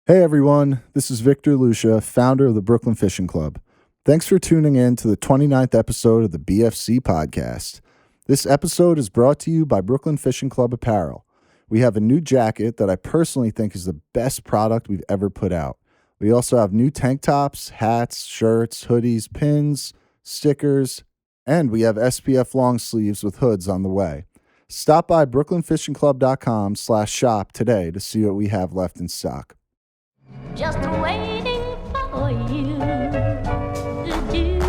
Hey everyone, this is Victor Lucia, founder of the Brooklyn Fishing Club. Thanks for tuning in to the 29th episode of the BFC podcast. This episode is brought to you by Brooklyn Fishing Club Apparel. We have a new jacket that I personally think is the best product we've ever put out. We also have new tank tops, hats, shirts, hoodies, pins, stickers, and we have SPF long sleeves with hoods on the way. Stop by brooklynfishingclub.com/shop today to see what we have left in stock. Just waiting for you to do,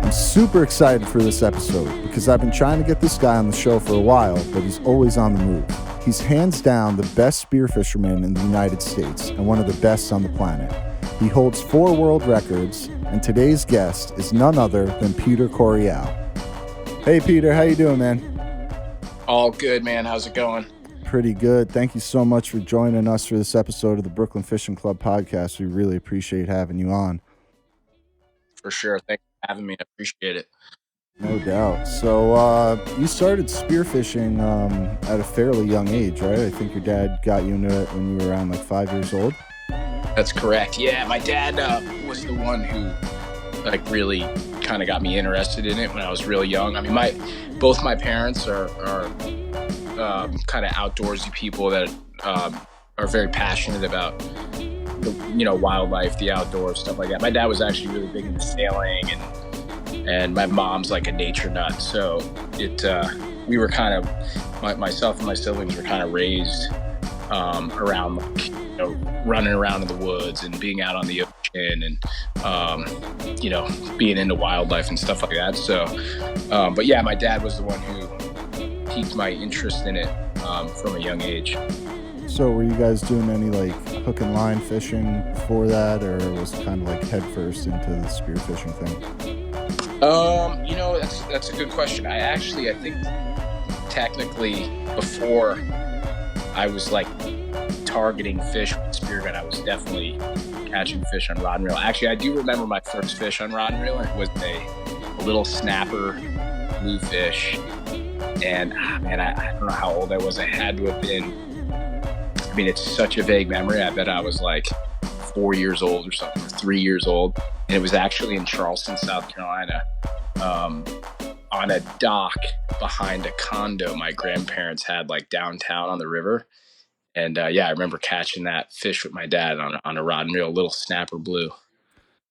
I'm super excited for this episode because I've been trying to get this guy on the show for a while, but he's always on the move. He's hands down the best spearfisherman in the United States and one of the best on the planet. He holds 4 world records, and today's guest is none other than Peter Correale. Hey Peter, how you doing, man? All good, man. How's it going? Pretty good. Thank you so much for joining us for this episode of the Brooklyn Fishing Club podcast. We really appreciate having you on. For sure. Thanks for having me. I appreciate it. No doubt. So you started spearfishing at a fairly young age, right? I think your dad got you into it when you were around like 5 years old. That's correct. Yeah, my dad was the one who really kind of got me interested in it when I was really young. I mean, both my parents are kind of outdoorsy people that are very passionate about wildlife, the outdoors, stuff like that. My dad was actually really big into sailing, and my mom's like a nature nut. So we were kind of myself and my siblings were kind of raised around running around in the woods and being out on the ocean and being into wildlife and stuff like that. So but yeah, my dad was the one who piqued my interest in it from a young age. So were you guys doing any like hook and line fishing before that, or was it kind of like head first into the spearfishing thing? That's a good question. I think technically before I was like targeting fish with a spear gun, I was definitely catching fish on rod and reel. Actually, I do remember my first fish on rod and reel. It was a little snapper bluefish. And I don't know how old I was. I had to have been, it's such a vague memory. I bet I was like 4 years old or something, or 3 years old. And it was actually in Charleston, South Carolina, on a dock behind a condo my grandparents had like downtown on the river. And I remember catching that fish with my dad on a rod and reel, little snapper blue.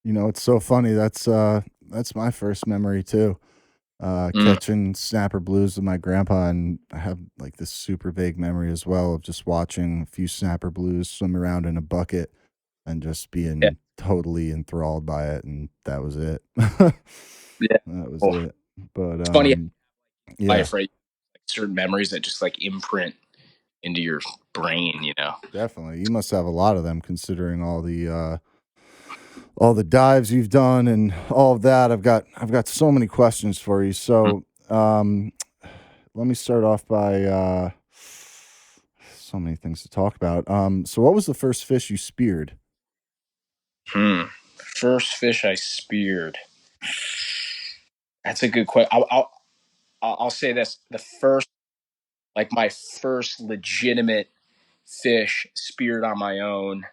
You know, it's so funny. That's my first memory too. Catching snapper blues with my grandpa, and I have like this super vague memory as well of just watching a few snapper blues swim around in a bucket and just being totally enthralled by it, and that was it. Yeah, that was it. But it's funny. Yeah, afraid certain memories that just like imprint into your brain, definitely. You must have a lot of them, considering all the dives you've done and all of that. I've got so many questions for you. So let me start off by so many things to talk about. So what was the first fish you speared? First fish I speared. That's a good question. I'll say this: my first legitimate fish speared on my own.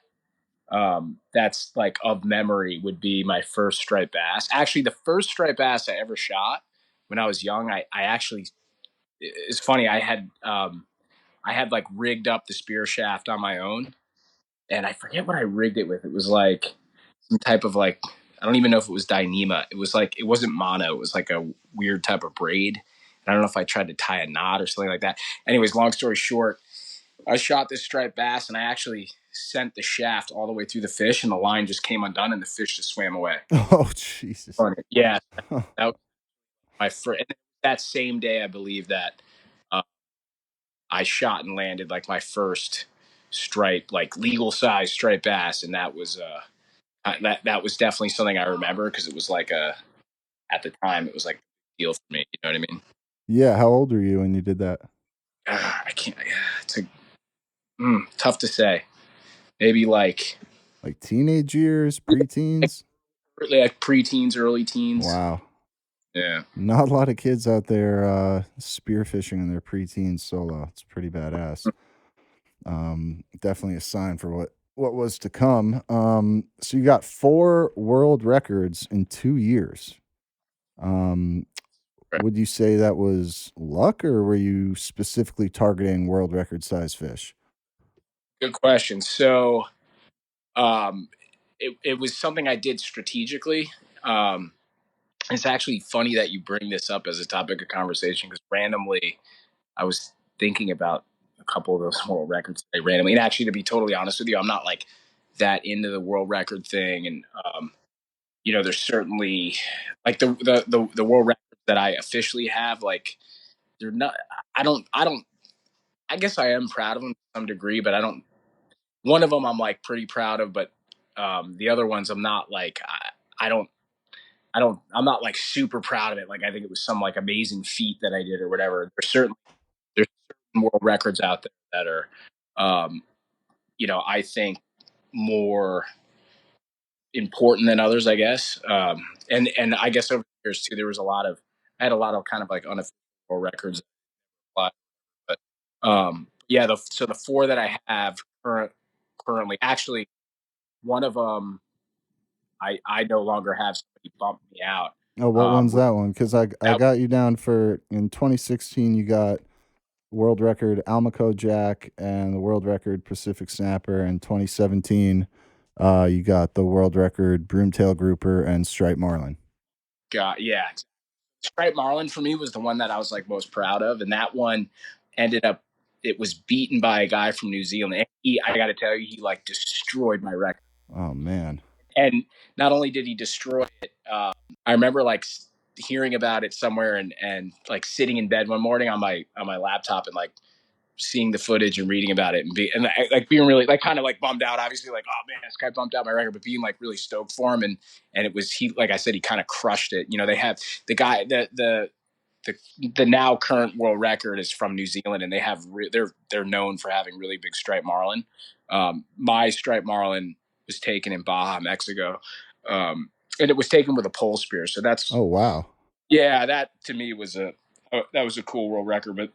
That's like of memory would be my first striped bass. Actually, the first striped bass I ever shot when I was young, I actually, it's funny. I had like rigged up the spear shaft on my own, and I forget what I rigged it with. It was like some type of like, I don't even know if it was Dyneema. It was like, it wasn't mono. It was like a weird type of braid. And I don't know if I tried to tie a knot or something like that. Anyways, long story short, I shot this striped bass, and I actually sent the shaft all the way through the fish, and the line just came undone, and the fish just swam away. Oh, Jesus. Yeah, that was my first. That same day, I believe that I shot and landed like my first stripe, like legal size striped bass, and that was that was definitely something I remember because it was like at the time it was like a deal for me. You know what I mean? Yeah. How old were you when you did that? I can't. It's tough to say. Maybe like teenage years, preteens? like preteens, early teens. Wow. Yeah. Not a lot of kids out there spearfishing in their preteens solo. It's pretty badass. Definitely a sign for what was to come. So you got 4 world records in 2 years. Um, would you say that was luck, or were you specifically targeting world record size fish? Good question. So, um, it was something I did strategically. Um, it's actually funny that you bring this up as a topic of conversation because randomly I was thinking about a couple of those world records randomly. And actually, to be totally honest with you, I'm not like that into the world record thing. And there's certainly like the world records that I officially have. Like, they're not. I don't. I guess I am proud of them to some degree, but I don't. One of them I'm like pretty proud of, but the other ones I'm not like. I don't. I'm not like super proud of it. Like I think it was some like amazing feat that I did or whatever. There's certain world records out there that are, um, I think more important than others, I guess. And I guess over the years too, I had a lot of kind of like unofficial world records, but yeah, so the 4 that I have currently, actually, one of them I no longer have. Somebody bumped me out. Oh, what one's Which that one? Because I that got you down for in 2016. You got world record Almaco Jack and the world record Pacific Snapper. In 2017, you got the world record Broomtail Grouper and Striped Marlin. got yeah. Striped Marlin for me was the one that I was like most proud of, and that one ended up it was beaten by a guy from New Zealand. And I got to tell you, he like destroyed my record. Oh man. And not only did he destroy it, I remember like hearing about it somewhere and like sitting in bed one morning on my laptop and like seeing the footage and reading about it and like being really like kind of like bummed out, obviously like, oh man, this guy bumped out my record, but being like really stoked for him. And it was, he, like I said, he kind of crushed it. They have the guy, the now current world record is from New Zealand, and they have they're known for having really big striped marlin. My striped marlin was taken in Baja, Mexico, and it was taken with a pole spear. So that's, Oh wow. yeah, that to me was that was a cool world record. But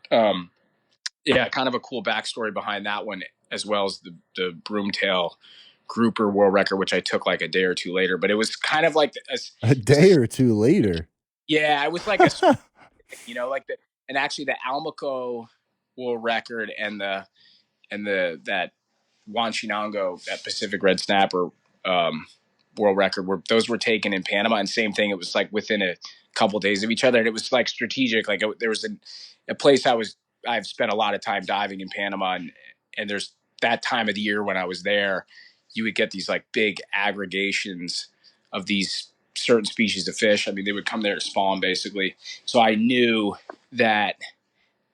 yeah, kind of a cool backstory behind that one, as well as the broomtail grouper world record, which I took like a day or two later. But it was kind of like A day or two later. yeah, it was like a like and actually the Almaco world record and the that Wanchinango, that Pacific red snapper um, world record, those were taken in Panama, and same thing. It was like within a couple of days of each other, and it was like strategic. Like there was a place I've spent a lot of time diving in Panama, and there's that time of the year when I was there, you would get these like big aggregations of these certain species of fish. I mean, they would come there to spawn basically. So I knew that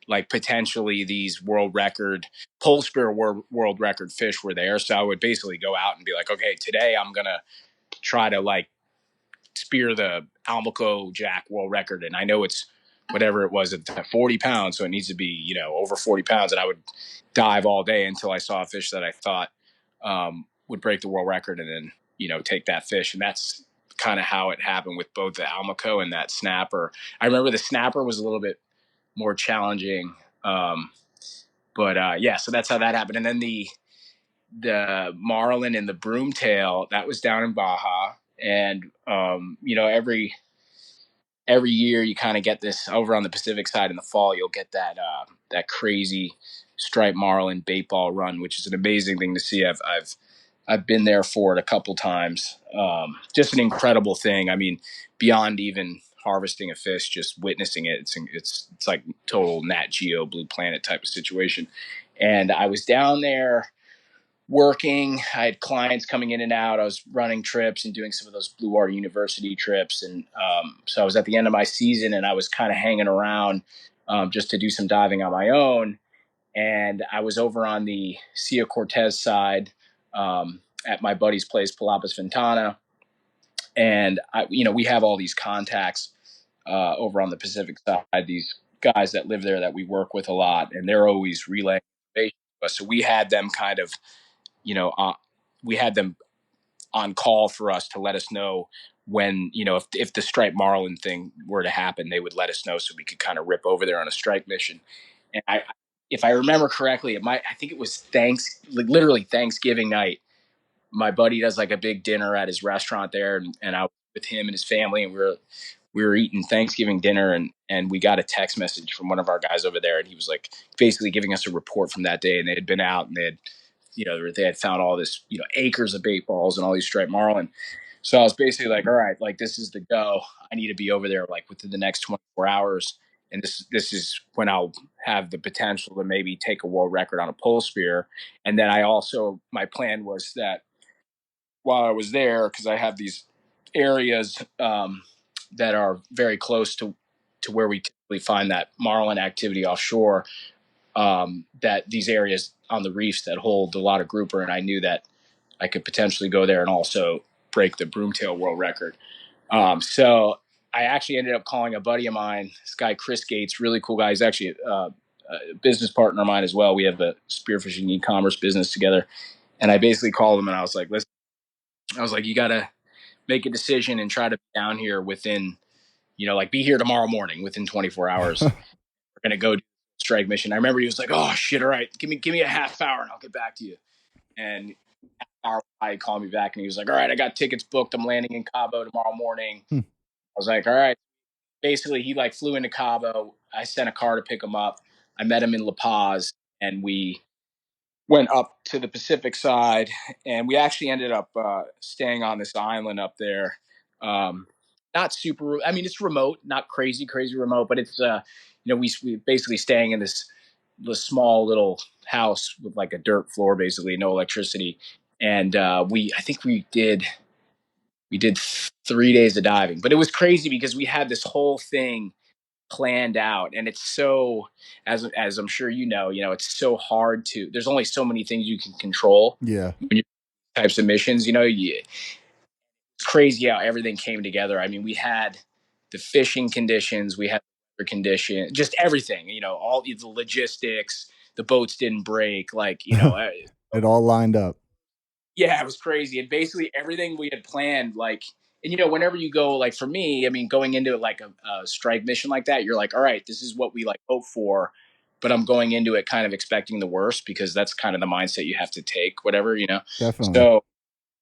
like potentially these world record pole spear world record fish were there. So I would basically go out and be like, okay, today I'm gonna try to like spear the Almaco Jack world record, and I know it's whatever it was at 40 pounds, so it needs to be over 40 pounds. And I would dive all day until I saw a fish that I thought would break the world record, and then take that fish. And that's kind of how it happened with both the Almaco and that snapper. I remember the snapper was a little bit more challenging. Um, but yeah, so that's how that happened. And then the marlin and the broomtail, that was down in Baja. And every year you kind of get this over on the Pacific side in the fall. You'll get that crazy striped marlin bait ball run, which is an amazing thing to see. I've been there for it a couple times. Just an incredible thing. I mean, beyond even harvesting a fish, just witnessing it, it's like total Nat Geo Blue Planet type of situation. And I was down there working. I had clients coming in and out. I was running trips and doing some of those Blue Water University trips. And so I was at the end of my season, and I was kind of hanging around just to do some diving on my own. And I was over on the Sia Cortez side at my buddy's place, Palapas Ventana. And we have all these contacts over on the Pacific side, these guys that live there that we work with a lot, and they're always relaying information to us. So we had them kind of, we had them on call for us to let us know when, if the striped marlin thing were to happen, they would let us know so we could kind of rip over there on a strike mission. And if I remember correctly, I think it was literally Thanksgiving night. My buddy does like a big dinner at his restaurant there, and I was with him and his family, and we were eating Thanksgiving dinner, and we got a text message from one of our guys over there, and he was like basically giving us a report from that day, and they had been out and they had found all this, acres of bait balls and all these striped marlin. So I was basically like, all right, like this is the go. I need to be over there like within the next 24 hours. And this is when I'll have the potential to maybe take a world record on a pole spear. And then my plan was that while I was there, because I have these areas that are very close to where we typically find that marlin activity offshore, that these areas on the reefs that hold a lot of grouper, and I knew that I could potentially go there and also break the broomtail world record. So I actually ended up calling a buddy of mine, this guy Chris Gates, really cool guy. He's actually a business partner of mine as well. We have a spearfishing e-commerce business together, and I basically called him and I was like, "Listen," I was like, "You got to make a decision and try to be down here within, like be here tomorrow morning within 24 hours. We're gonna go do a strike mission." I remember he was like, "Oh shit, all right, give me a half hour and I'll get back to you." And hour he called me back and he was like, "All right, I got tickets booked. I'm landing in Cabo tomorrow morning." Hmm. I was like, "All right." Basically, he like flew into Cabo. I sent a car to pick him up. I met him in La Paz, and we went up to the Pacific side, and we actually ended up staying on this island up there. Not super. I mean, it's remote, not crazy remote, but it's we basically staying in this small little house with like a dirt floor, basically no electricity, and I think we did 3 days of diving, but it was crazy because we had this whole thing planned out, and it's so, as I'm sure it's so hard to. There's only so many things you can control Yeah. when you types of missions. It's crazy how everything came together. I mean, we had the fishing conditions, we had the condition, just everything. All the logistics. The boats didn't break, like It all lined up. yeah, it was crazy. And basically everything we had planned, like, and whenever you go, like for me, I mean, going into it like a strike mission like that, you're like, all right, this is what we like hope for. But I'm going into it kind of expecting the worst because that's kind of the mindset you have to take, whatever. Definitely. So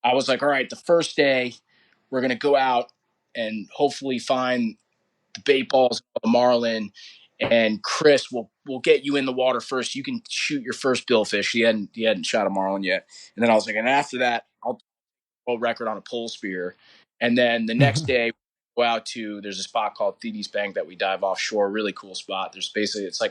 I was like, all right, the first day we're going to go out and hopefully find the bait balls, the marlin, and Chris will get you in the water first. You can shoot your first billfish. He hadn't shot a marlin yet. And then I was like, and after that, I'll world record on a pole spear. And then the next day, we go out to, there's a spot called Thetis Bank that we dive offshore. Really cool spot. It's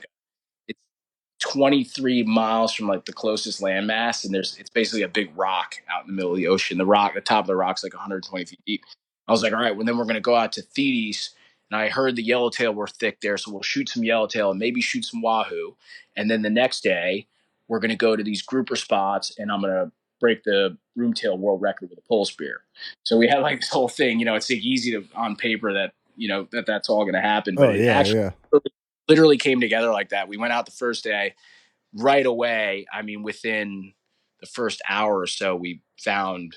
23 miles from like the closest landmass, and it's basically a big rock out in the middle of the ocean. The top of the rock's like 120 feet deep. I was like, all right, well then we're gonna go out to Thetis, and I heard the yellowtail were thick there, so we'll shoot some yellowtail and maybe shoot some wahoo. And then the next day, we're gonna go to these grouper spots, and I'm gonna break the broomtail world record with a pole spear. So we had like this whole thing. It's like easy to on paper that that's all gonna happen, but Oh it yeah, actually yeah. literally came together like that. We went out the first day right away. I mean, within the first hour or so, we found,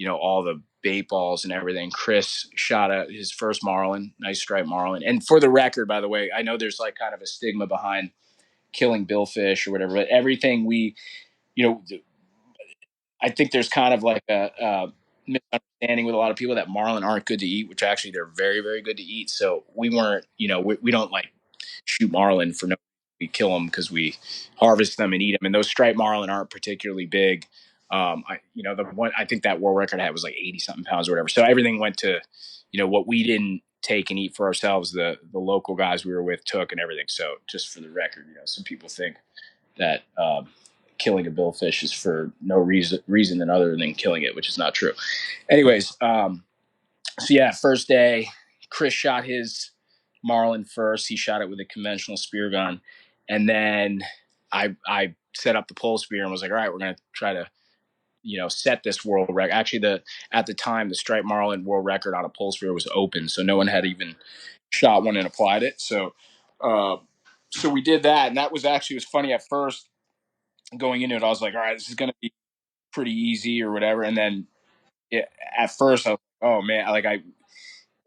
all the bait balls and everything. Chris shot his first marlin, nice striped marlin. And for the record, by the way, I know there's like kind of a stigma behind killing billfish or whatever, but everything you know, I think there's kind of like a misunderstanding with a lot of people that marlin aren't good to eat, which actually they're very, very good to eat. So we weren't, we don't like shoot marlin for no. We kill them because we harvest them and eat them. And those striped marlin aren't particularly big. The one I think that world record I had was like 80 something pounds or whatever. So everything went to, what we didn't take and eat for ourselves, the local guys we were with took and everything. So just for the record, some people think that killing a billfish is for no reason than other than killing it, which is not true. Anyways, so yeah, first day, Chris shot his marlin first. He shot it with a conventional spear gun, and then I set up the pole spear and was like, all right, we're gonna try to set this world record. Actually, at the time the striped marlin world record on a pole spear was open, so no one had even shot one and applied it. Uh, so we did that, and that was actually, it was funny at first going into it. I was like, all right, this is gonna be pretty easy or whatever, and then yeah, at first I was like, oh man, like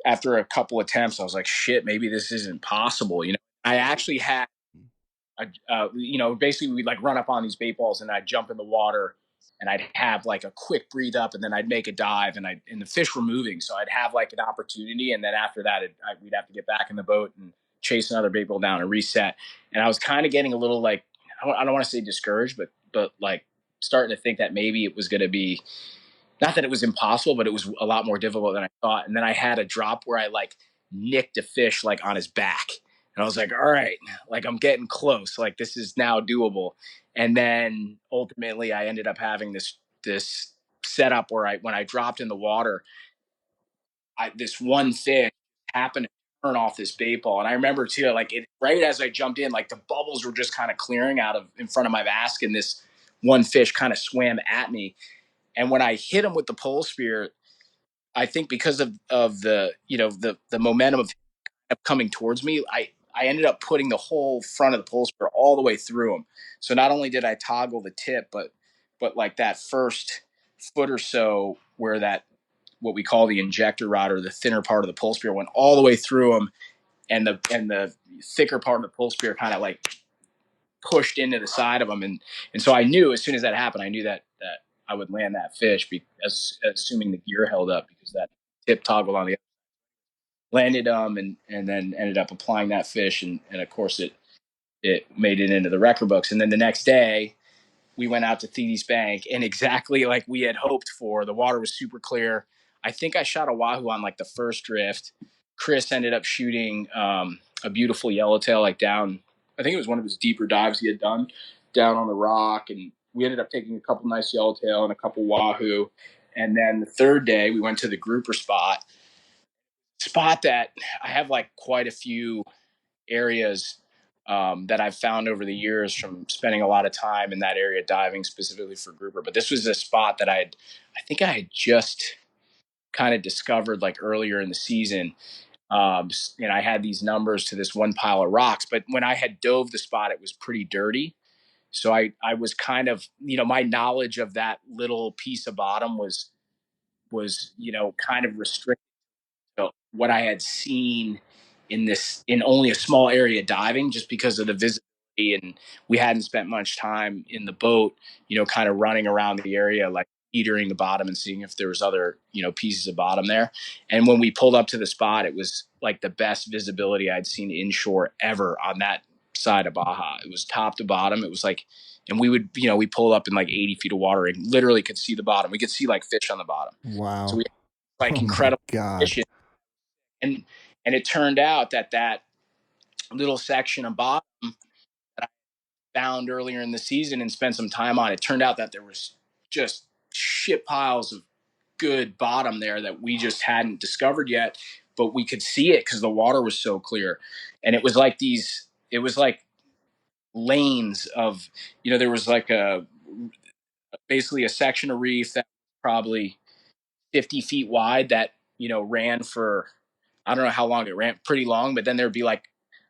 after a couple attempts, I was like, shit, maybe this isn't possible. I actually had basically we'd like run up on these bait balls and I'd jump in the water and I'd have like a quick breathe up and then I'd make a dive and the fish were moving. So I'd have like an opportunity. And then after that, we'd have to get back in the boat and chase another bait ball down and reset. And I was kind of getting a little like, I don't want to say discouraged, but like starting to think that maybe it was going to be, not that it was impossible, but it was a lot more difficult than I thought. And then I had a drop where I like nicked a fish like on his back. And I was like, all right, like I'm getting close. Like this is now doable. And then ultimately I ended up having this setup where when I dropped in the water, this one fish happened to turn off this bait ball. And I remember too, like it right as I jumped in, like the bubbles were just kind of clearing out of in front of my basket, and this one fish kind of swam at me. And when I hit him with the pole spear, I think because of the the momentum of coming towards me, I ended up putting the whole front of the pole spear all the way through him. So not only did I toggle the tip, but like that first foot or so where that what we call the injector rod or the thinner part of the pole spear went all the way through him, and the thicker part of the pole spear kind of like pushed into the side of him, and so I knew as soon as that happened, I knew that I would land that fish assuming the gear held up because that tip toggled on the landed and then ended up applying that fish, and of course it made it into the record books. And then the next day we went out to Thetis Bank, and exactly like we had hoped for, the water was super clear. I think I shot a wahoo on like the first drift. Chris ended up shooting a beautiful yellowtail, like down. I think it was one of his deeper dives he had done down on the rock, and we ended up taking a couple nice yellowtail and a couple wahoo. And then the third day, we went to the grouper spot that I have like quite a few areas that I've found over the years from spending a lot of time in that area diving specifically for grouper. But this was a spot that I think I had just kind of discovered like earlier in the season. And I had these numbers to this one pile of rocks, but when I had dove the spot, it was pretty dirty. So I was kind of, my knowledge of that little piece of bottom was, kind of restricted what I had seen in only a small area diving, just because of the visibility, and we hadn't spent much time in the boat, kind of running around the area like metering the bottom and seeing if there was other pieces of bottom there. And when we pulled up to the spot, it was like the best visibility I'd seen inshore ever on that side of Baja. It was top to bottom. It was like, and we pulled up in like 80 feet of water and literally could see the bottom. We could see like fish on the bottom. So Wow. we had like Oh my incredible God. fish, and it turned out that little section of bottom that I found earlier in the season and spent some time on, it turned out that there was just shit piles of good bottom there that we just hadn't discovered yet, but we could see it because the water was so clear. And it was like lanes of, there was like basically a section of reef that was probably 50 feet wide that, ran for, I don't know how long it ran, pretty long, but then there'd be like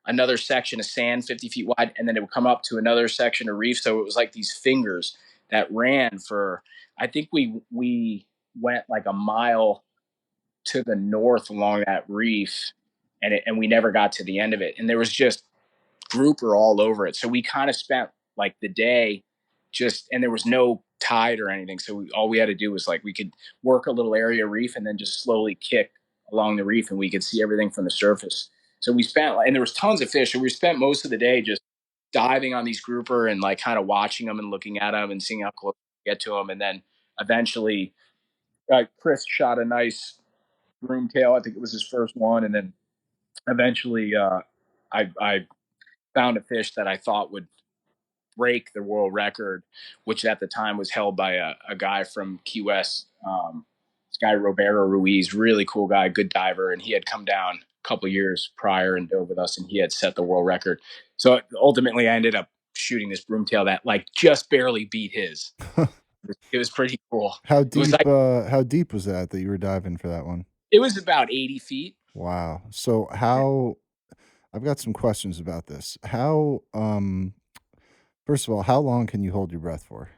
another section of sand 50 feet wide, and then it would come up to another section of reef. So it was like these fingers that ran for, I think we went like a mile to the north along that reef, and we never got to the end of it. And there was just grouper all over it. So we kind of spent like the day and there was no tide or anything. So all we had to do was like, we could work a little area reef and then just slowly kick along the reef and we could see everything from the surface. So and there was tons of fish. So we spent most of the day just diving on these grouper and like kind of watching them and looking at them and seeing how close we get to them. And then eventually Chris shot a nice broomtail. I think it was his first one. And then eventually I found a fish that I thought would break the world record, which at the time was held by a guy from Key West. This guy Roberto Ruiz, really cool guy, good diver, and he had come down a couple years prior and dove with us, and he had set the world record. So ultimately, I ended up shooting this broomtail that like just barely beat his. It was pretty cool. How It was like deep was that you were diving for that one? it was about 80 feet. Wow. So I've got some questions about this. First of all, how long can you hold your breath for?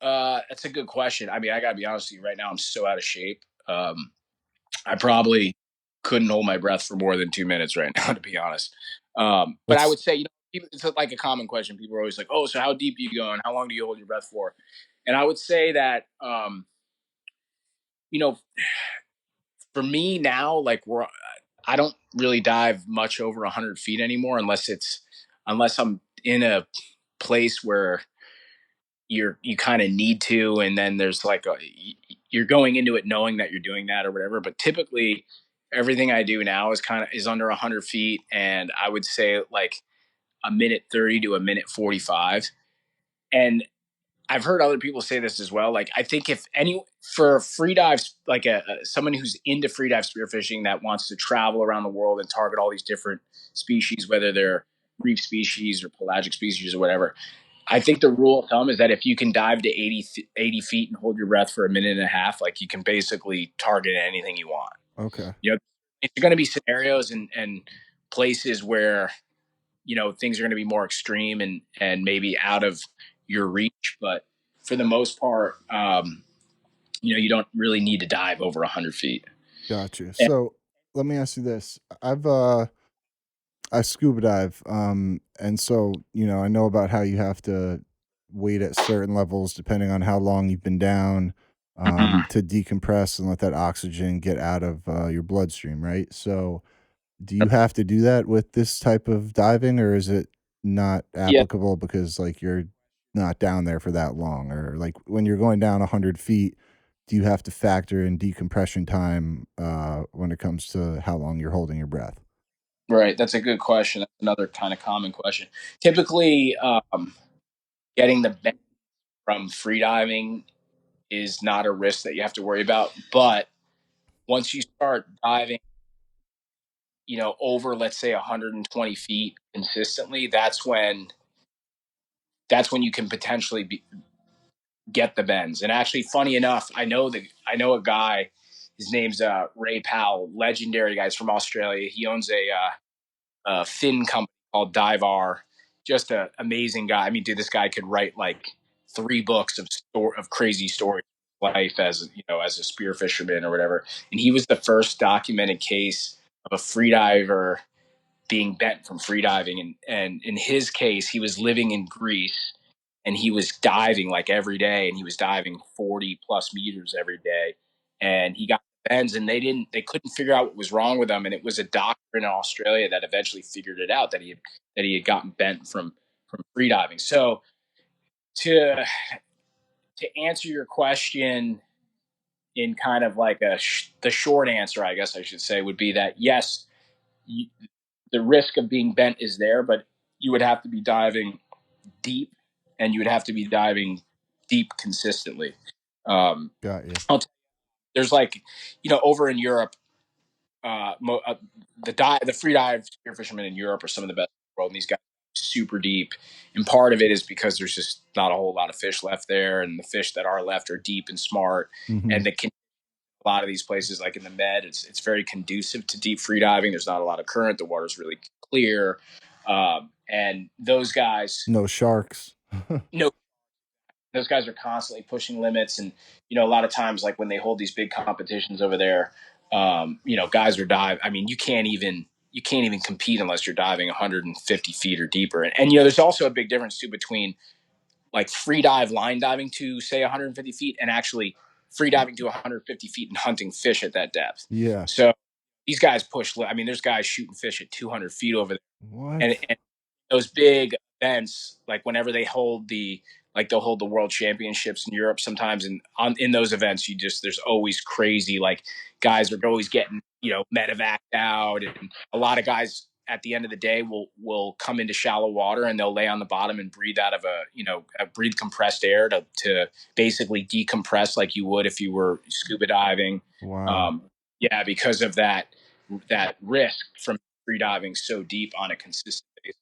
That's a good question. I mean, I gotta be honest with you. Right now, I'm so out of shape. I probably couldn't hold my breath for more than 2 minutes right now, to be honest. But I That's would say, it's like a common question. People are always like, "Oh, so how deep do you go, and how long do you hold your breath for?" And I would say that, you know, for me now, like I don't really dive much over 100 feet anymore, unless I'm in a place where you kind of need to, and then there's like you're going into it knowing that you're doing that or whatever. But typically, everything I do now is under 100 feet, and I would say like a minute 30 to a minute 45. And I've heard other people say this as well. Like, I think if any for free dives, like someone who's into free dive spearfishing that wants to travel around the world and target all these different species, whether they're reef species or pelagic species or whatever, I think the rule of thumb is that if you can dive to 80 feet and hold your breath for a minute and a half, like, you can basically target anything you want. okay. You know, it's going to be scenarios and places where, things are going to be more extreme and maybe out of your reach. But for the most part, you don't really need to dive over 100 feet. Gotcha. And, So let me ask you this. I scuba dive, and so, I know about how you have to wait at certain levels depending on how long you've been down, Mhm. to decompress and let that oxygen get out of, your bloodstream, right? So, do you have to do that with this type of diving, or is it not Yeah, applicable because, like, you're not down there for that long? Or, like, when you're going down 100 feet, do you have to factor in decompression time, when it comes to how long you're holding your breath? right. That's a good question. That's another kind of common question. Typically, getting the bend from free diving is not a risk that you have to worry about. But once you start diving, over, let's say, 120 feet consistently, that's when you can potentially get the bends. And actually, funny enough, I know a guy. His name's Ray Powell, legendary guy. He's from Australia. He owns a fin company called Divar. Just an amazing guy. I mean, dude, this guy could write like 3 books of crazy stories of life as a spear fisherman or whatever. And he was the first documented case of a freediver being bent from freediving. And in his case, he was living in Greece and he was diving like every day, and he was diving 40 plus meters every day. And he got bends, and they couldn't figure out what was wrong with him. And it was a doctor in Australia that eventually figured it out, that he had gotten bent from freediving. So to to answer your question in kind of like the short answer, I guess I should say, would be that yes, you, the risk of being bent is there, but you would have to be diving deep, and you would have to be diving deep consistently. Um, Got you. there's like, over in Europe, the free dive spear fishermen in Europe are some of the best in the world, and these guys are super deep. And part of it is because there's just not a whole lot of fish left there, and the fish that are left are deep and smart, Mhm. and a lot of these places, like in the Med, it's very conducive to deep free diving. There's not a lot of current. The water's really clear, and those guys, No sharks. no, those guys are constantly pushing limits. And a lot of times, like when they hold these big competitions over there, guys are dive. I mean, you can't even compete unless you're diving 150 feet or deeper. And there's also a big difference too between like free dive line diving to say 150 feet and actually free diving to 150 feet and hunting fish at that depth. Yeah. So these guys push. I mean, there's guys shooting fish at 200 feet over there, and, What? and those big events, like whenever they'll hold the world championships in Europe sometimes, and in those events, there's always crazy, like, guys are always getting medevaced out, and a lot of guys at the end of the day will come into shallow water and they'll lay on the bottom and breathe out of breathe compressed air to basically decompress like you would if you were scuba diving. Wow. um, yeah, because of that risk from free diving so deep on a consistent basis.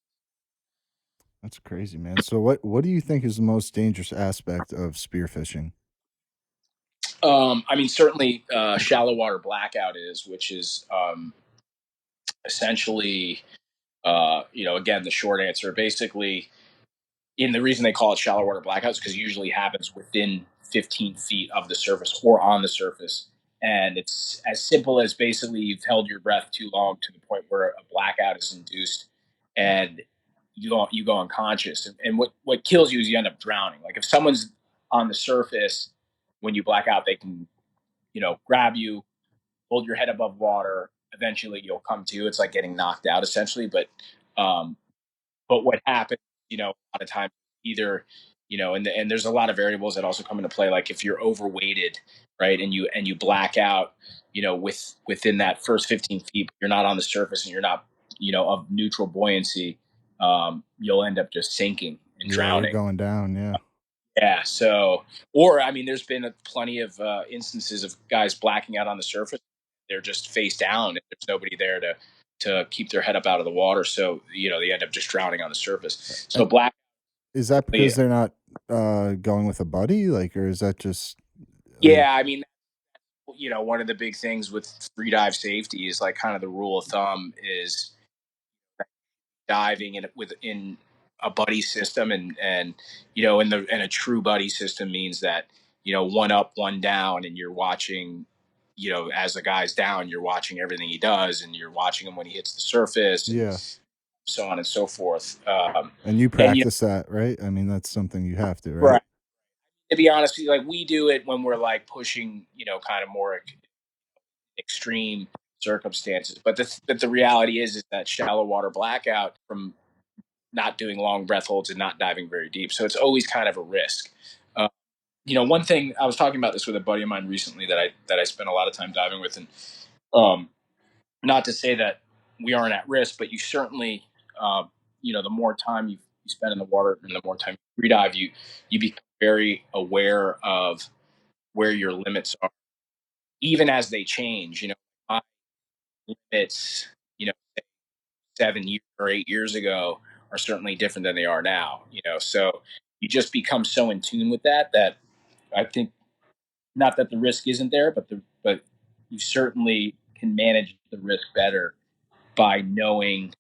That's crazy, man. So what do you think is the most dangerous aspect of spearfishing? I mean, certainly, shallow water blackout which is essentially, again, the short answer. Basically, And the reason they call it shallow water blackouts because it usually happens within 15 feet of the surface or on the surface. And it's as simple as basically you've held your breath too long to the point where a blackout is induced, and you go unconscious. And what kills you is you end up drowning. Like if someone's on the surface when you black out, they can grab you, hold your head above water. Eventually, you'll come to. It's like getting knocked out essentially, um, but what happens, a lot of times, either, and there's a lot of variables that also come into play. Like if you're overweighted, right, and you black out, within that first 15 feet, you're not on the surface and you're not, of neutral buoyancy, you'll end up just sinking and Yeah, you're drowning. going down. Yeah. Yeah. So, or I mean, there's been plenty of instances of guys blacking out on the surface. They're just face down, and there's nobody there to keep their head up out of the water. So they end up just drowning on the surface. So And black, is that yeah, because they're not going with a buddy? Like, or is that just like, I mean, one of the big things with free dive safety is like kind of the rule of thumb is diving within a buddy system, and in a true buddy system means that one up, one down, and you're watching, as the guy's down, you're watching everything he does, and you're watching him when he hits the surface, and yeah. so on and so forth. And you And practice that, right? I mean, that's something you have to, right? right, to be honest with you, like we do it when we're like pushing, kind of more extreme circumstances. But the reality is that shallow water blackout from not doing long breath holds and not diving very deep. So it's always kind of a risk. Uh, one thing I was talking about this with a buddy of mine recently that I spent a lot of time diving with, and um, not to say that we aren't at risk, but you certainly, the more time you spend in the water and the more time you redive, you become very aware of where your limits are, even as they change. My limits, 7 years or 8 years ago are certainly different than they are now. So you just become so in tune with that I think, not that the risk isn't there, but you certainly can manage the risk better by knowing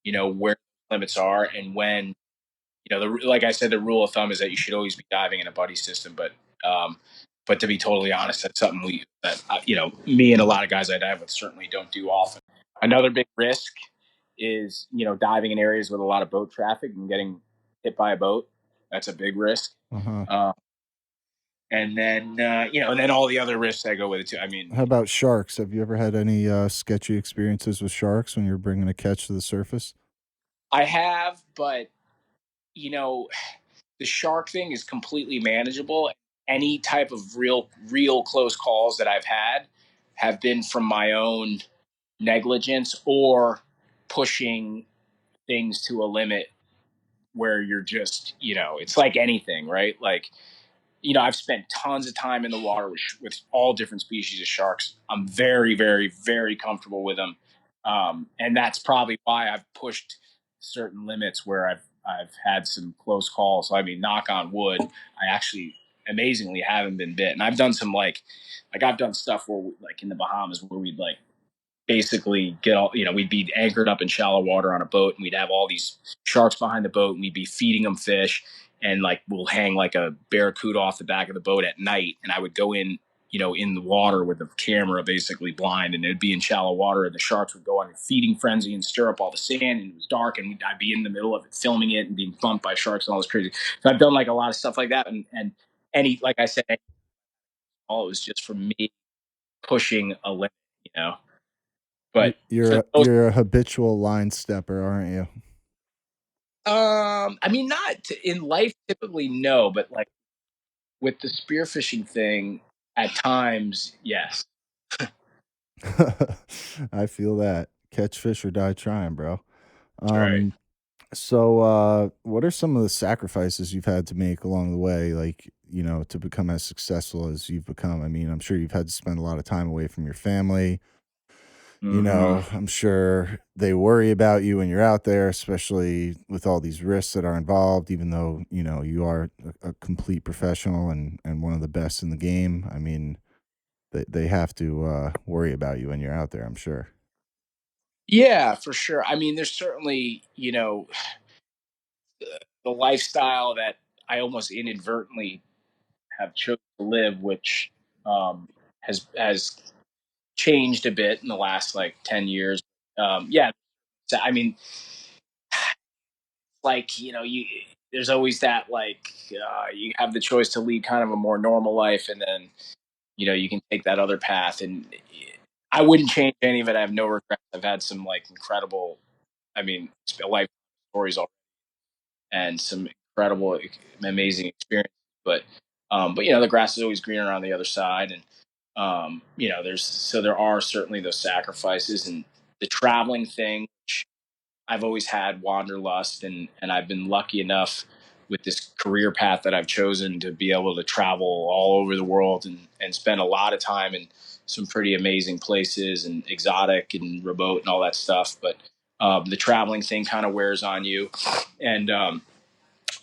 where limits are, and when like I said, the rule of thumb is that you should always be diving in a buddy system. But to be totally honest, that's something me and a lot of guys I dive with certainly don't do often. Another big risk is diving in areas with a lot of boat traffic and getting hit by a boat. That's a big risk. Uh-huh. uh, and then all the other risks that go with it too. I mean, How about sharks? Have you ever had any sketchy experiences with sharks when you're bringing a catch to the surface? I have, but you know the shark thing is completely manageable. Any type of real close calls that I've had have been from my own negligence or pushing things to a limit where you're just, it's like anything, right? Like, I've spent tons of time in the water with all different species of sharks. I'm very, very, very comfortable with them, and that's probably why I've pushed certain limits where I've had some close calls. I mean, knock on wood, I actually amazingly haven't been bit, and I've done some like I've done stuff where like in the Bahamas where we'd like basically get all we'd be anchored up in shallow water on a boat, and we'd have all these sharks behind the boat, and we'd be feeding them fish, and like we'll hang like a barracuda off the back of the boat at night, and I would go in in the water with the camera basically blind, and it'd be in shallow water, and the sharks would go on a feeding frenzy and stir up all the sand, and it was dark, and I'd be in the middle of it filming it and being bumped by sharks and all this crazy. So I've done like a lot of stuff like that, and any, like I said, all it was just for me pushing a limit, you know but for the most. You're a habitual line stepper, aren't you? I mean, not in life typically, no, but like with the spearfishing thing, at times, yes. I feel that. Catch fish or die trying, bro. That's right. Um, what are some of the sacrifices you've had to make along the way, like, to become as successful as you've become? I mean, I'm sure you've had to spend a lot of time away from your family. Hmm. I'm sure they worry about you when you're out there, especially with all these risks that are involved, even though, you are a complete professional and one of the best in the game. I mean, they have to worry about you when you're out there, I'm sure. Yeah, for sure. I mean, there's certainly, the lifestyle that I almost inadvertently have chosen to live, which has changed a bit in the last like 10 years. Yeah, I mean, like you there's always that like you have the choice to lead kind of a more normal life, and then you can take that other path, and I wouldn't change any of it. I have no regrets. I've had some like incredible, I mean, life stories already, and some incredible, amazing experiences. But the grass is always greener on the other side, and there are certainly those sacrifices and the traveling thing. I've always had wanderlust, and I've been lucky enough with this career path that I've chosen to be able to travel all over the world and spend a lot of time in some pretty amazing places and exotic and remote and all that stuff. But the traveling thing kind of wears on you, and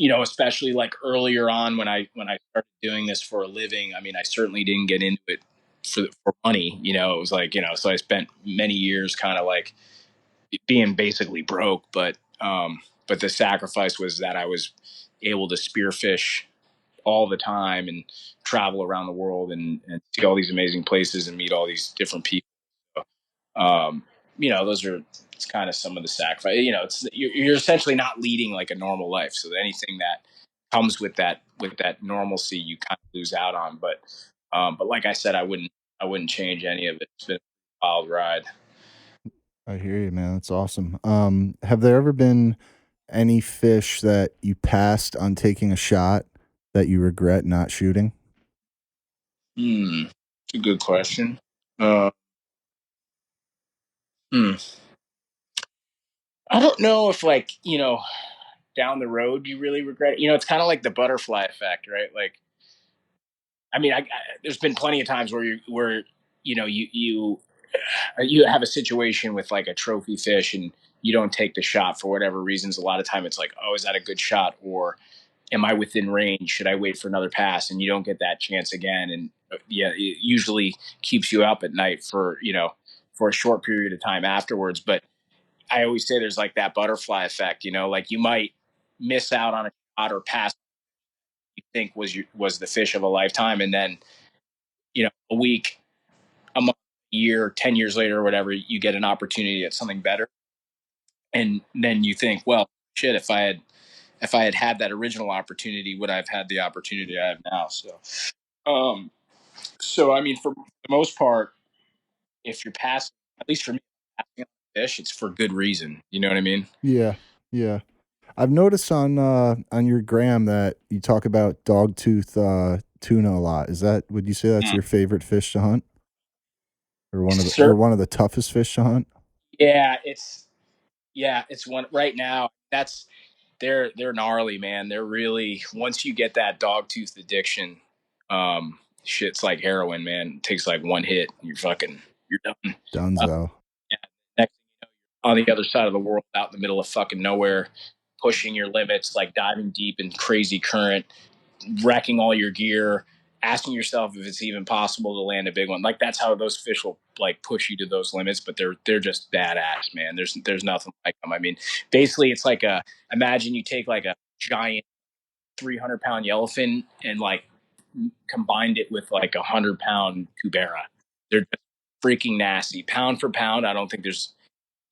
especially like earlier on when I started doing this for a living. I mean, I certainly didn't get into it for money. It was like so I spent many years kind of like being basically broke, but the sacrifice was that I was able to spearfish all the time and travel around the world and see all these amazing places and meet all these different people. So, those are it's kind of some of the sacrifice. It's you're essentially not leading like a normal life. So anything that comes with that normalcy, you kind of lose out on. But like I said, I wouldn't change any of it. It's been a wild ride. I hear you, man. That's awesome. Have there ever been any fish that you passed on taking a shot that you regret not shooting? It's a good question. Uh, hmm. I don't know if like down the road you really regret it. It's kind of like the butterfly effect, right? Like, I mean, there's been plenty of times where you have a situation with like a trophy fish and you don't take the shot for whatever reasons. A lot of time it's like, oh, is that a good shot, or am I within range? Should I wait for another pass? And you don't get that chance again, and yeah, it usually keeps you up at night for a short period of time afterwards. But I always say there's like that butterfly effect, like you might miss out on a shot or pass you think was the fish of a lifetime, and then a week, a month, a year, 10 years later, or whatever, you get an opportunity at something better, and then you think, well, shit, if I had that original opportunity, would I have had the opportunity I have now? Um, so I mean, for the most part, if you're passing, at least for me, passing on a fish, it's for good reason. You know what I mean? Yeah, yeah. I've noticed on your gram that you talk about dogtooth tuna a lot. Would you say that's Mm. your favorite fish to hunt, or Sir, one of the toughest fish to hunt? yeah, it's one right now. They're gnarly, man. They're really, once you get that dog tooth addiction, shit's like heroin, man. It takes like one hit, and you're done. Uh, Dunzo. yeah, next on the other side of the world, out in the middle of fucking nowhere, pushing your limits, like diving deep in crazy current, wrecking all your gear, asking yourself if it's even possible to land a big one. Like that's how those fish will like push you to those limits, but they're just badass, man. There's nothing like them. I mean, basically it's like imagine you take like a giant 300-pound yellowfin and like combined it with like 100-pound cubera. They're just freaking nasty. Pound for pound, I don't think there's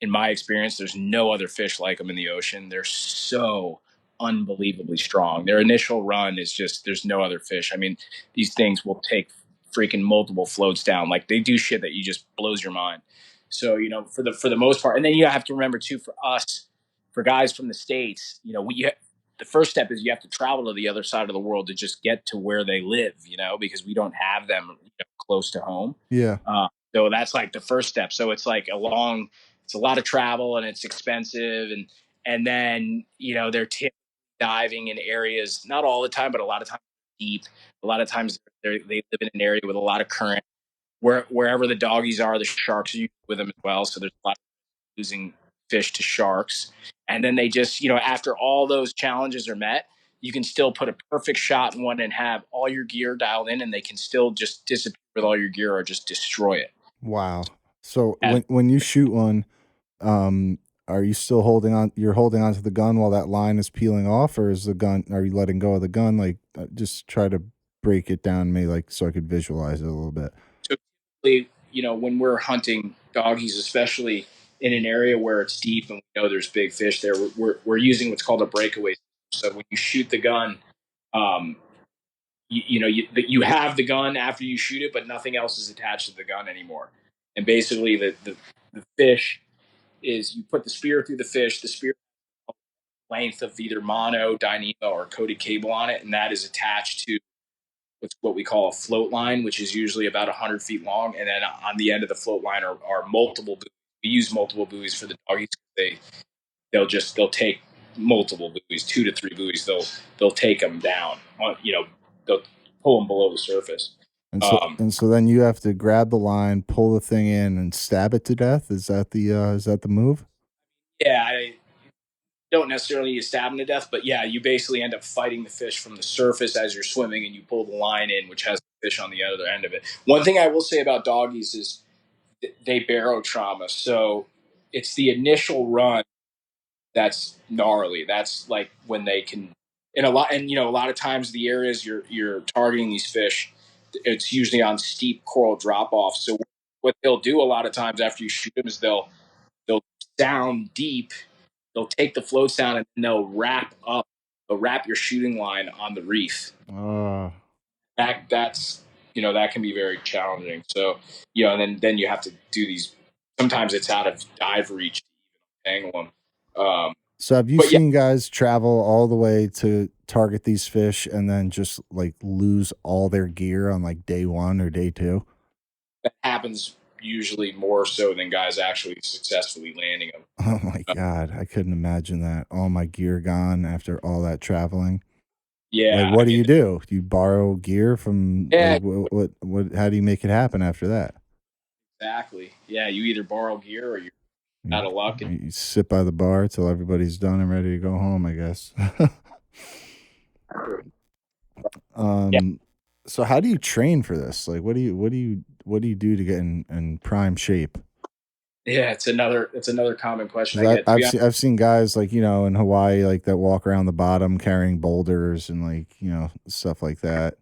in my experience, there's no other fish like them in the ocean. They're so unbelievably strong. Their initial run is just there's no other fish. I mean, these things will take freaking multiple floats down. Like they do shit that you just blows your mind. So for the most part, and then you have to remember too, for us, for guys from the states, the first step is you have to travel to the other side of the world to just get to where they live. Because we don't have them close to home. Yeah. So that's like the first step. So it's a lot of travel and it's expensive, and then they're diving in areas, not all the time, but a lot of times deep. A lot of times they live in an area with a lot of current. Wherever the doggies are, the sharks are with them as well. So there's a lot of losing fish to sharks, and then they just after all those challenges are met, you can still put a perfect shot in one and have all your gear dialed in, and they can still just disappear with all your gear or just destroy it. Wow. So And when you shoot one, um, are you still holding on? You're holding on to the gun while that line is peeling off, or is the gun? Are you letting go of the gun? Like, just try to break it down, maybe like so I could visualize it a little bit. So, when we're hunting doggies, especially in an area where it's deep and we know there's big fish there, we're using what's called a breakaway. So when you shoot the gun, um, you have the gun after you shoot it, but nothing else is attached to the gun anymore. And basically, the fish is you put the spear through the fish. The spear length of either mono, Dyneema, or coated cable on it, and that is attached to what we call a float line, which is usually about 100 feet long. And then on the end of the float line are multiple buoys. We use multiple buoys for the doggies. They'll take multiple buoys, 2 to 3 buoys. They'll take them down. They'll pull them below the surface. Um, And so then you have to grab the line, pull the thing in, and stab it to death. Is that the move? yeah, I don't necessarily need to stab them to death, but yeah, you basically end up fighting the fish from the surface as you're swimming, and you pull the line in, which has the fish on the other end of it. One thing I will say about doggies is they barrow trauma. So it's the initial run that's gnarly. That's like when they can, a lot of times the areas you're targeting these fish, it's usually on steep coral drop offs. So what they'll do a lot of times after you shoot them is they'll down deep. They'll take the float down and they'll wrap up. They'll wrap your shooting line on the reef. Uh, That can be very challenging. So and then you have to do these. Sometimes it's out of dive reach to even angle them. so have you But yeah, seen guys travel all the way to target these fish and then just like lose all their gear on like day one or day two? that happens usually more so than guys actually successfully landing them. Oh my Uh, god, I couldn't imagine that. All my gear gone after all that traveling. Like, yeah, what I do mean, you do? Do you borrow gear from yeah, like how do you make it happen after that? exactly. Yeah, you either borrow gear or you're You, out of luck. And you sit by the bar till everybody's done and ready to go home, I guess. yeah, um, so how do you train for this? Like, what do you do to get in prime shape? yeah, it's another common question I Because get. To be honest, I've seen guys like in Hawaii like that walk around the bottom carrying boulders and like stuff like that.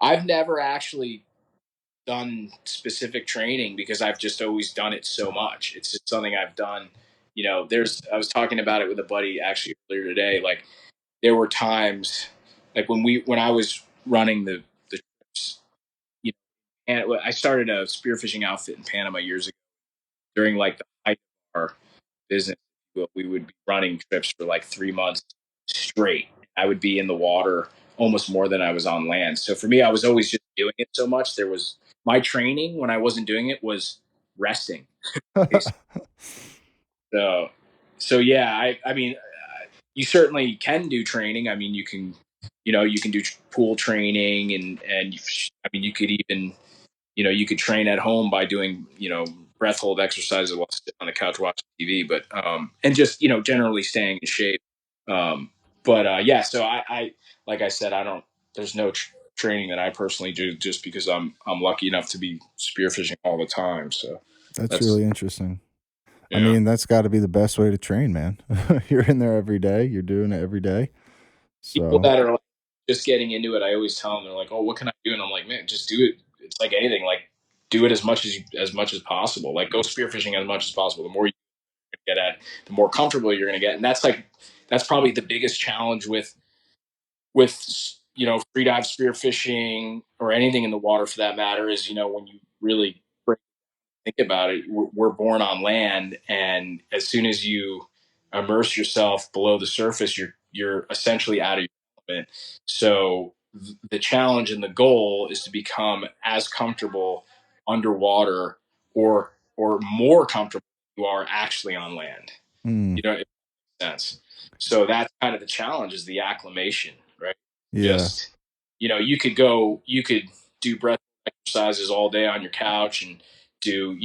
I've never actually done specific training because I've just always done it so much. It's just something I've done. I was talking about it with a buddy actually earlier today. Like there were times, like when I was running the trips, and I started a spearfishing outfit in Panama years ago during like the height of our business. We would be running trips for like 3 months straight. I would be in the water almost more than I was on land. So for me, I was always just doing it so much. There was my training when I wasn't doing it was resting. So, so yeah, I mean, you certainly can do training. I mean, you can do pool training I mean, you could even you could train at home by doing breath hold exercises while sitting on the couch watching TV, but and just generally staying in shape. But yeah, so I like I said, I don't. There's no training that I personally do just because I'm lucky enough to be spearfishing all the time. So That's that's really interesting. I yeah. mean, that's got to be the best way to train, man. You're in there every day. You're doing it every day. People So that are like, just getting into it, I always tell them they're like, "Oh, what can I do?" And I'm like, "Man, just do it. It's like anything. Like do it as much as possible. Like go spearfishing as much as possible. The more you get at, the more comfortable you're going to get. And that's probably the biggest challenge with free dive spearfishing or anything in the water for that matter is when you really think about it, we're born on land, and as soon as you immerse yourself below the surface, you're essentially out of your element. So the challenge and the goal is to become as comfortable underwater or more comfortable than you are actually on land. mm, You know, sense. So that's kind of the challenge is the acclimation, right? yeah, Just, you could do breath exercises all day on your couch and do,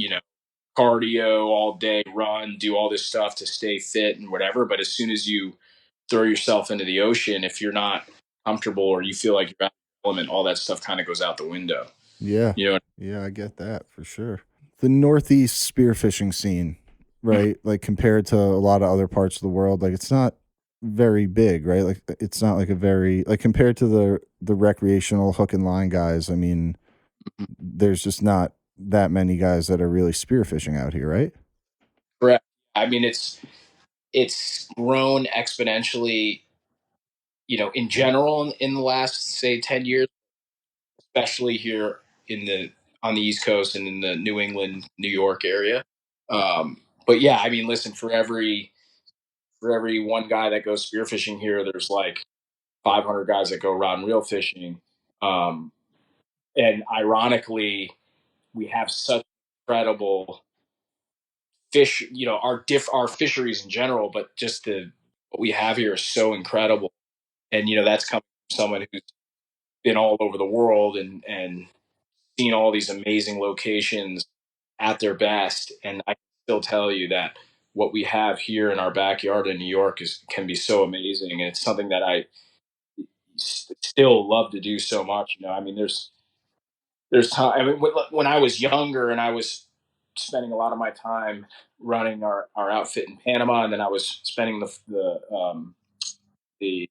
cardio all day, run, do all this stuff to stay fit and whatever. But as soon as you throw yourself into the ocean, if you're not comfortable or you feel like you're out of your element, all that stuff kind of goes out the window. yeah, You know, yeah. I get that for sure. The Northeast spearfishing scene right? Like compared to a lot of other parts of the world, like it's not very big, right? Like it's not like a very like compared to the recreational hook and line guys. I mean, there's just not that many guys that are really spearfishing out here, right? Correct. I mean, it's grown exponentially, in general in the last say 10 years, especially here in the on the East Coast and in the New England, New York area. But yeah, I mean, listen, for every one guy that goes spearfishing here, there's like 500 guys that go rod and reel fishing. Um, and ironically, we have such incredible fish, our fisheries in general, but just the what we have here is so incredible. And that's coming from someone who's been all over the world and seen all these amazing locations at their best. And I can still tell you that what we have here in our backyard in New York can be so amazing, and it's something that I still love to do so much. I mean, there's time. I mean, when I was younger and I was spending a lot of my time running our outfit in Panama, and then I was spending the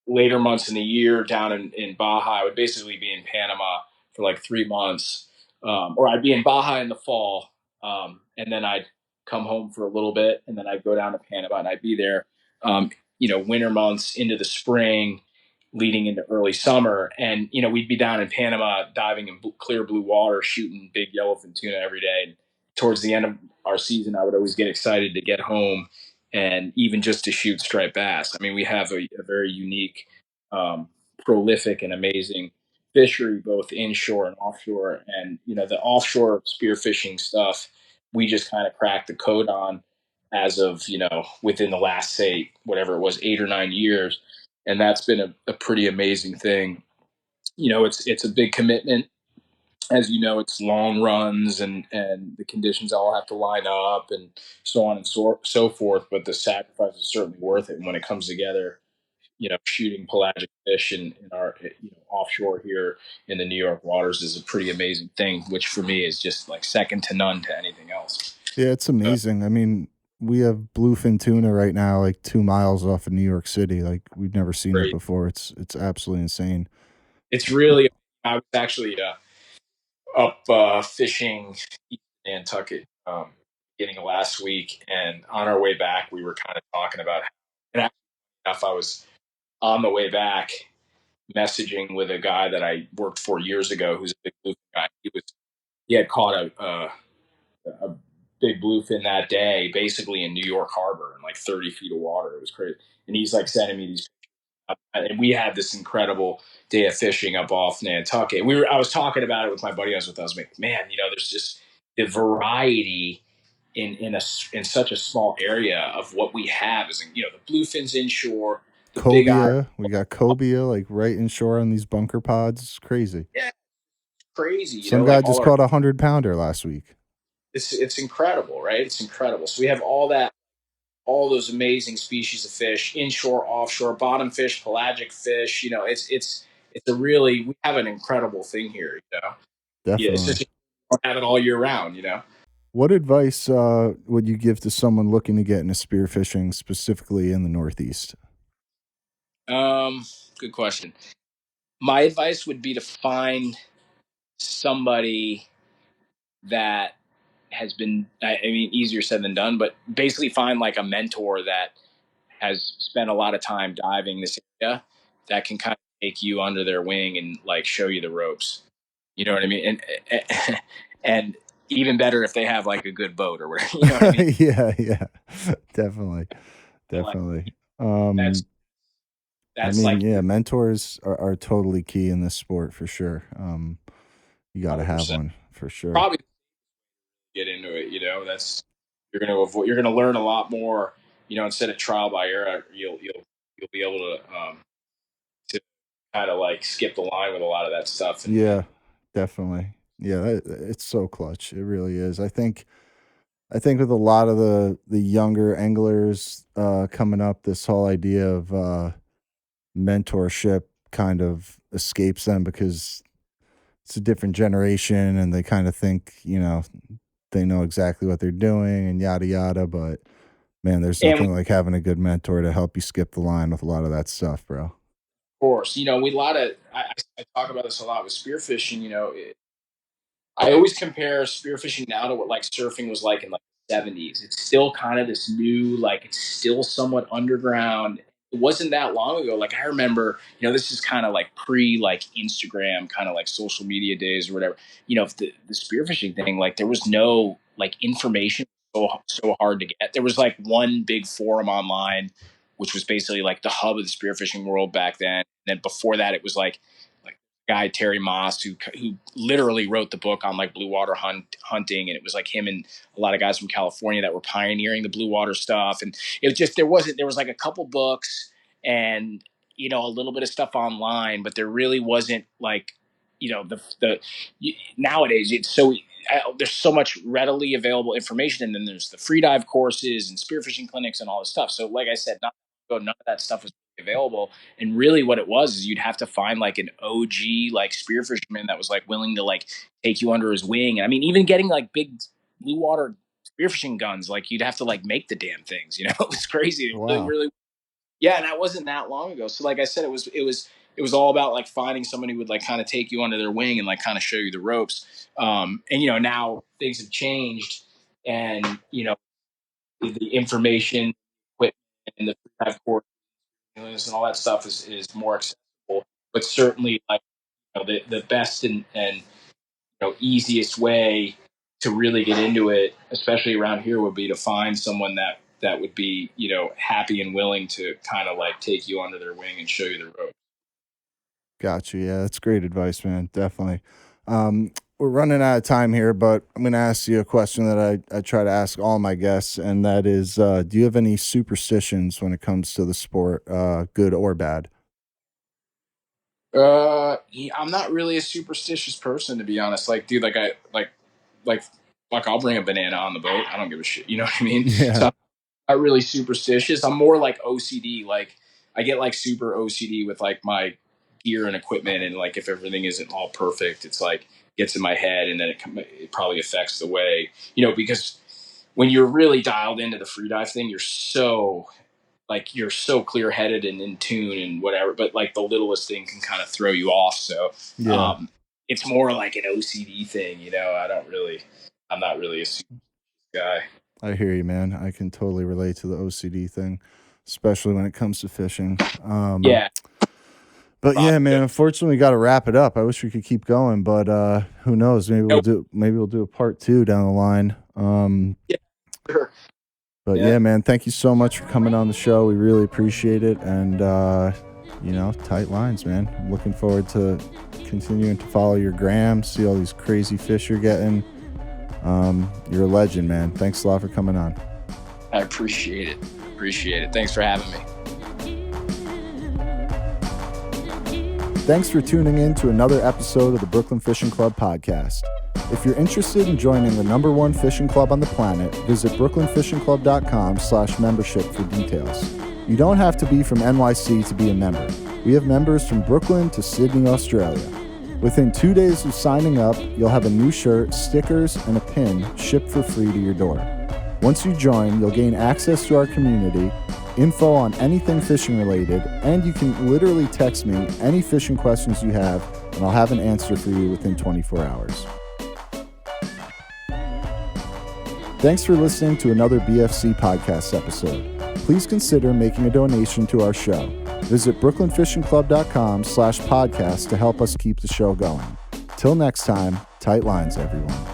later months in the year down in Baja. I would basically be in Panama for like 3 months, or I'd be in Baja in the fall, and then I'd come home for a little bit, and then I'd go down to Panama, and I'd be there, winter months into the spring, leading into early summer, and we'd be down in Panama diving in clear blue water, shooting big yellowfin tuna every day. And towards the end of our season, I would always get excited to get home and even just to shoot striped bass. I mean, we have a very unique, um, prolific, and amazing fishery, both inshore and offshore. And the offshore spearfishing stuff, we just kind of cracked the code on as of within the last, say, whatever it was, 8 or 9 years, and that's been a pretty amazing thing. It's a big commitment. As you know, it's long runs, and the conditions all have to line up, and so on and so forth. But the sacrifice is certainly worth it. And when it comes together, shooting pelagic fish in our offshore here in the New York waters is a pretty amazing thing. Which for me is just like second to none to anything else. Yeah, it's Uh, amazing. I mean, we have bluefin tuna right now, like 2 miles off of New York City. Like we've never seen it Great. before. It's absolutely insane. It's really. I was actually up fishing in Nantucket beginning of last week, and on our way back, we were kind of talking about. And actually enough, I was on the way back messaging with a guy that I worked for years ago, who's a big bluefin guy. He had caught a big bluefin that day, basically in New York Harbor in like 30 feet of water. It was crazy, and he's like sending me these. And we had this incredible day of fishing up off Nantucket. I was talking about it with my buddy. I was with. I was like, man, there's just the variety in such a small area of what we have. Is the bluefins inshore, the big eye. Cobia, we got cobia like right inshore on these bunker pods. It's crazy. Yeah, crazy. Some guy Like just all our. caught 100 pounder last week. It's incredible, right? It's incredible. So we have all those amazing species of fish, inshore, offshore, bottom fish, pelagic fish. We have an incredible thing here. Yeah, it's Definitely. just you don't have it all year round. What advice would you give to someone looking to get into spearfishing, specifically in the Northeast? Good question. My advice would be to find somebody that has been, I mean, easier said than done, but basically find like a mentor that has spent a lot of time diving this area that can kind of take you under their wing and like show you the ropes. You know what I mean? And even better if they have like a good boat or whatever. You know what I mean? Yeah, yeah. Definitely. Like Definitely. that's I that's mean, like yeah, mentors are totally key in this sport for sure. You got to have 100%. one for sure. Probably get into it. That's you're gonna learn a lot more. Instead of trial by error, you'll be able to kind of like skip the line with a lot of that stuff. And Yeah, definitely. Yeah, it's so clutch. It really is. I think with a lot of the younger anglers coming up, this whole idea of mentorship kind of escapes them because it's a different generation and they kind of think, they know exactly what they're doing and yada yada. But man, there's And nothing like having a good mentor to help you skip the line with a lot of that stuff, bro. course, we a lot of I talk about this a lot with spearfishing. I always compare spearfishing now to what like surfing was like in like the 70s. It's still kind of this new, like it's still somewhat underground. It wasn't that long ago. Like I remember, this is kind of like pre like Instagram, kind of like social media days or whatever. The spearfishing thing, like there was no like information so hard to get. There was like one big forum online, which was basically like the hub of the spearfishing world back then. And then before that, it was like guy Terry Moss who literally wrote the book on like blue water hunting, and it was like him and a lot of guys from California that were pioneering the blue water stuff. And it was just there was like a couple books and a little bit of stuff online, but there really wasn't like nowadays it's so there's so much readily available information, and then there's the free dive courses and spearfishing clinics and all this stuff. So like I said, none of that stuff was available. And really what it was is you'd have to find like an OG like spearfisherman that was like willing to like take you under his wing. And I mean, even getting like big blue water spearfishing guns, like you'd have to like make the damn things, it was crazy. It really, Wow. really, yeah. And that wasn't that long ago. So like I said, it was all about like finding somebody who would like kind of take you under their wing and like kind of show you the ropes. And now things have changed, and the information, equipment, and the dive course and all that stuff is more accessible. But certainly, like the best and easiest way to really get into it, especially around here, would be to find someone that would be happy and willing to kind of like take you under their wing and show you the ropes. Gotcha. Yeah, that's great advice, man. Definitely. We're running out of time here, but I'm going to ask you a question that I try to ask all my guests, and that is, do you have any superstitions when it comes to the sport, good or bad? Yeah, I'm not really a superstitious person, to be honest. Like, dude, like, fuck, I'll bring a banana on the boat. I don't give a shit. You know what I mean? Yeah. So I'm not really superstitious. I'm more like OCD. Like, I get like super OCD with like my gear and equipment, and like if everything isn't all perfect, it's like gets in my head, and then it probably affects the way because when you're really dialed into the free dive thing, you're so clear headed and in tune and whatever, but like the littlest thing can kind of throw you off. So Yeah. it's more like an OCD thing, I'm not really a super guy. I hear you, man. I can totally relate to the OCD thing, especially when it comes to fishing. Yeah. But yeah, man, unfortunately we got to wrap it up. I wish we could keep going, but who knows? Maybe we'll do a part 2 down the line. Yeah, sure. But yeah, man, thank you so much for coming on the show. We really appreciate it. And, tight lines, man. I'm looking forward to continuing to follow your gram, see all these crazy fish you're getting. You're a legend, man. Thanks a lot for coming on. I appreciate it. Thanks for having me. Thanks for tuning in to another episode of the Brooklyn Fishing Club podcast. If you're interested in joining the #1 fishing club on the planet, visit brooklynfishingclub.com/membership for details. You don't have to be from NYC to be a member. We have members from Brooklyn to Sydney, Australia. Within 2 days of signing up, you'll have a new shirt, stickers, and a pin shipped for free to your door. Once you join, you'll gain access to our community, info on anything fishing related, and you can literally text me any fishing questions you have, and I'll have an answer for you within 24 hours. Thanks for listening to another BFC podcast episode. Please consider making a donation to our show. Visit brooklynfishingclub.com/podcast to help us keep the show going. Till next time, tight lines, everyone.